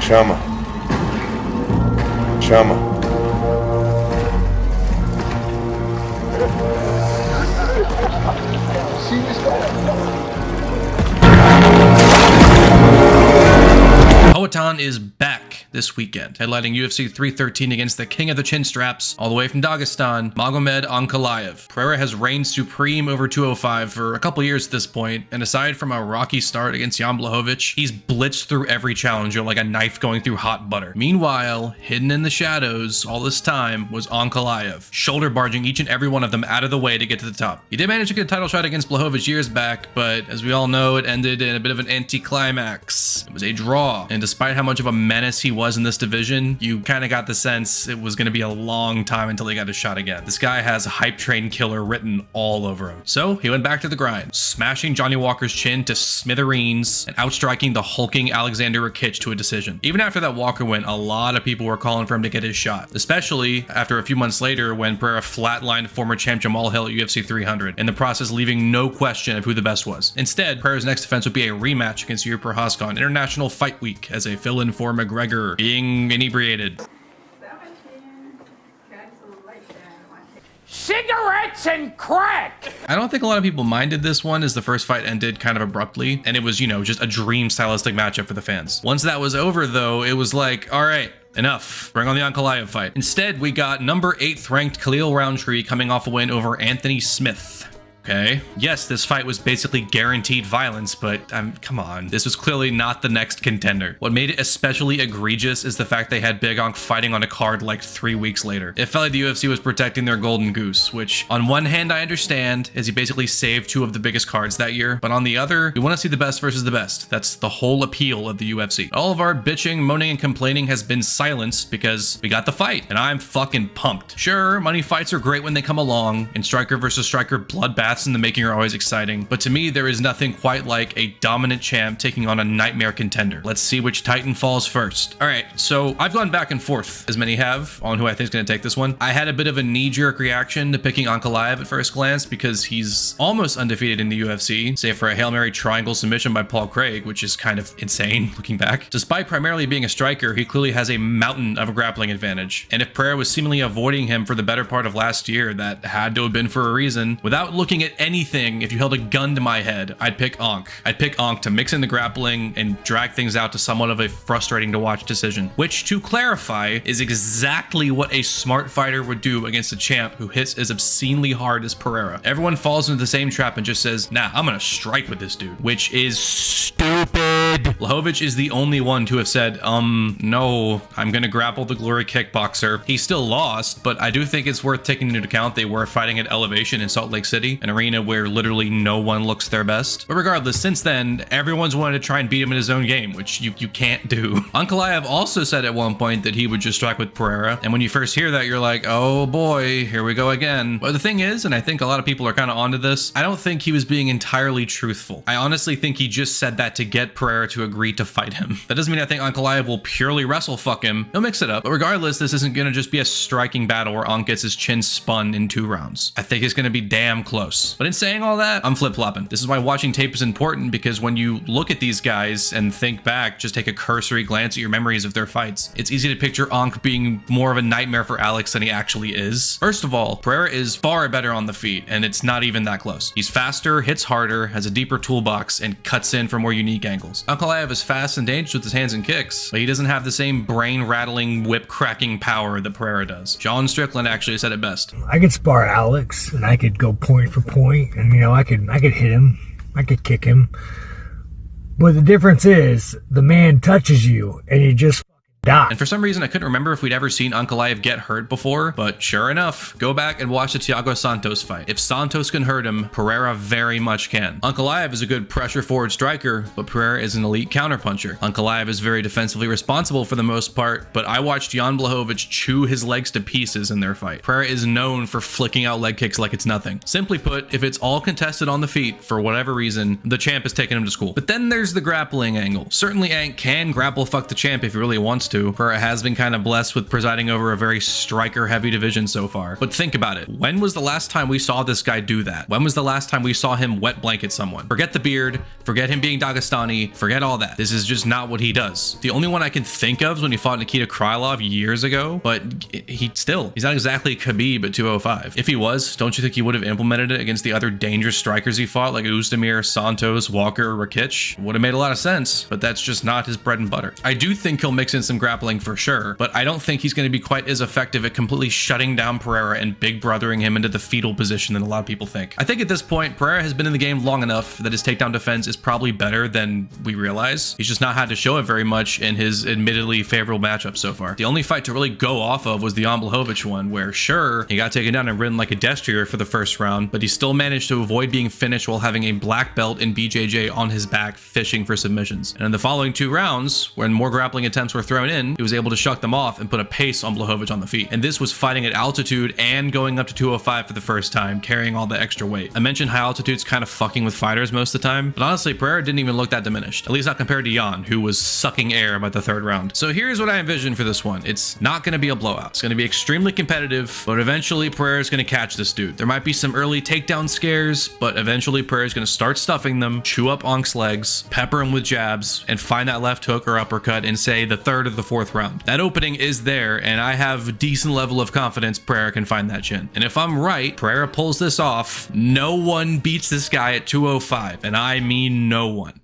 Chama. Chama. Poatan is back this weekend, headlining UFC 313 against the king of the chin straps, all the way from Dagestan, Magomed Ankalaev. Pereira has reigned supreme over 205 for a couple years at this point, and aside from a rocky start against Jan Blachowicz, he's blitzed through every challenger like a knife going through hot butter. Meanwhile, hidden in the shadows all this time was Ankalaev, shoulder barging each and every one of them out of the way to get to the top. He did manage to get a title shot against Blachowicz years back, but as we all know, it ended in a bit of an anticlimax. It was a draw, and despite how much of a menace he was in this division, you kind of got the sense it was going to be a long time until he got a shot again. This guy has hype train killer written all over him. So he went back to the grind, smashing Johnny Walker's chin to smithereens and outstriking the hulking Alexander Rakic to a decision. Even after that Walker win, a lot of people were calling for him to get his shot, especially after a few months later when Pereira flatlined former champ Jamal Hill at UFC 300, in the process leaving no question of who the best was. Instead, Pereira's next defense would be a rematch against Yuri Prochazka on International Fight Week as a fill-in for McGregor being inebriated. Cigarettes and crack! I don't think a lot of people minded this one as the first fight ended kind of abruptly, and it was, you know, just a dream stylistic matchup for the fans. Once that was over though, it was like, all right, enough. Bring on the Ankalaev fight. Instead, we got number 8th ranked Khalil Roundtree coming off a win over Anthony Smith. Okay. Yes, this fight was basically guaranteed violence, but come on. This was clearly not the next contender. What made it especially egregious is the fact they had Big Onk fighting on a card like 3 weeks later. It felt like the UFC was protecting their golden goose, which on one hand I understand, as he basically saved 2 of the biggest cards that year, but on the other, we want to see the best versus the best. That's the whole appeal of the UFC. All of our bitching, moaning, and complaining has been silenced because we got the fight, and I'm fucking pumped. Sure, money fights are great when they come along, and striker versus striker bloodbaths in the making are always exciting, but to me there is nothing quite like a dominant champ taking on a nightmare contender. Let's see which titan falls first. All right, so I've gone back and forth, as many have, on who I think is going to take this one. I had a bit of a knee-jerk reaction to picking Ankalaev at first glance because he's almost undefeated in the UFC, save for a Hail Mary triangle submission by Paul Craig, which is kind of insane looking back. Despite primarily being a striker, he clearly has a mountain of a grappling advantage, and if Pereira was seemingly avoiding him for the better part of last year, that had to have been for a reason. Without looking at anything, if you held a gun to my head, I'd pick Onk. I'd pick Onk to mix in the grappling and drag things out to somewhat of a frustrating to watch decision, which, to clarify, is exactly what a smart fighter would do against a champ who hits as obscenely hard as Pereira. Everyone falls into the same trap and just says, nah, I'm gonna strike with this dude, which is stupid. Blachowicz is the only one to have said, no, I'm gonna grapple the glory kickboxer. He still lost, but I do think it's worth taking into account they were fighting at Elevation in Salt Lake City, an arena where literally no one looks their best. But regardless, since then, everyone's wanted to try and beat him in his own game, which you can't do. Ankalaev also said at one point that he would just strike with Pereira, and when you first hear that, you're like, oh boy, here we go again. But the thing is, and I think a lot of people are kind of onto this, I don't think he was being entirely truthful. I honestly think he just said that to get Pereira to agree to fight him. That doesn't mean I think Ankalaev will purely wrestle fuck him. He'll mix it up. But regardless, this isn't gonna just be a striking battle where Onk gets his chin spun in 2 rounds. I think it's gonna be damn close. But in saying all that, I'm flip-flopping. This is why watching tape is important, because when you look at these guys and think back, just take a cursory glance at your memories of their fights, it's easy to picture Onk being more of a nightmare for Alex than he actually is. First of all, Pereira is far better on the feet, and it's not even that close. He's faster, hits harder, has a deeper toolbox, and cuts in for more unique angles. Ankalaev is fast and dangerous with his hands and kicks, but he doesn't have the same brain-rattling, whip-cracking power that Pereira does. John Strickland actually said it best. I could spar Alex, and I could go point for point, and I could hit him, I could kick him. But the difference is, the man touches you, and you just die. And for some reason, I couldn't remember if we'd ever seen Ankalaev get hurt before, but sure enough, go back and watch the Thiago Santos fight. If Santos can hurt him, Pereira very much can. Ankalaev is a good pressure forward striker, but Pereira is an elite counterpuncher. Ankalaev is very defensively responsible for the most part, but I watched Jan Blachowicz chew his legs to pieces in their fight. Pereira is known for flicking out leg kicks like it's nothing. Simply put, if it's all contested on the feet, for whatever reason, the champ is taking him to school. But then there's the grappling angle. Certainly Ank can grapple fuck the champ if he really wants to, to. Pereira has been kind of blessed with presiding over a very striker-heavy division so far. But think about it. When was the last time we saw this guy do that? When was the last time we saw him wet blanket someone? Forget the beard, forget him being Dagestani, forget all that. This is just not what he does. The only one I can think of is when he fought Nikita Krylov years ago, but he's not exactly Khabib at 205. If he was, don't you think he would have implemented it against the other dangerous strikers he fought, like Oezdemir, Santos, Walker, Rakic? Would have made a lot of sense, but that's just not his bread and butter. I do think he'll mix in some grappling for sure, but I don't think he's going to be quite as effective at completely shutting down Pereira and big brothering him into the fetal position than a lot of people think. I think at this point, Pereira has been in the game long enough that his takedown defense is probably better than we realize. He's just not had to show it very much in his admittedly favorable matchups so far. The only fight to really go off of was the Blachowicz one, where sure, he got taken down and ridden like a destrier for the first round, but he still managed to avoid being finished while having a black belt in BJJ on his back fishing for submissions. And in the following 2 rounds, when more grappling attempts were thrown in, he was able to shuck them off and put a pace on Blachowicz on the feet. And this was fighting at altitude and going up to 205 for the first time, carrying all the extra weight. I mentioned high altitude's kind of fucking with fighters most of the time, but honestly, Pereira didn't even look that diminished, at least not compared to Jan, who was sucking air by the 3rd round. So here's what I envision for this one. It's not going to be a blowout. It's going to be extremely competitive, but eventually Pereira's going to catch this dude. There might be some early takedown scares, but eventually Pereira's going to start stuffing them, chew up Ank's legs, pepper him with jabs, and find that left hook or uppercut in, say, the 3rd or the 4th round. That opening is there, and I have a decent level of confidence Pereira can find that chin. And if I'm right, Pereira pulls this off, no one beats this guy at 205, and I mean no one.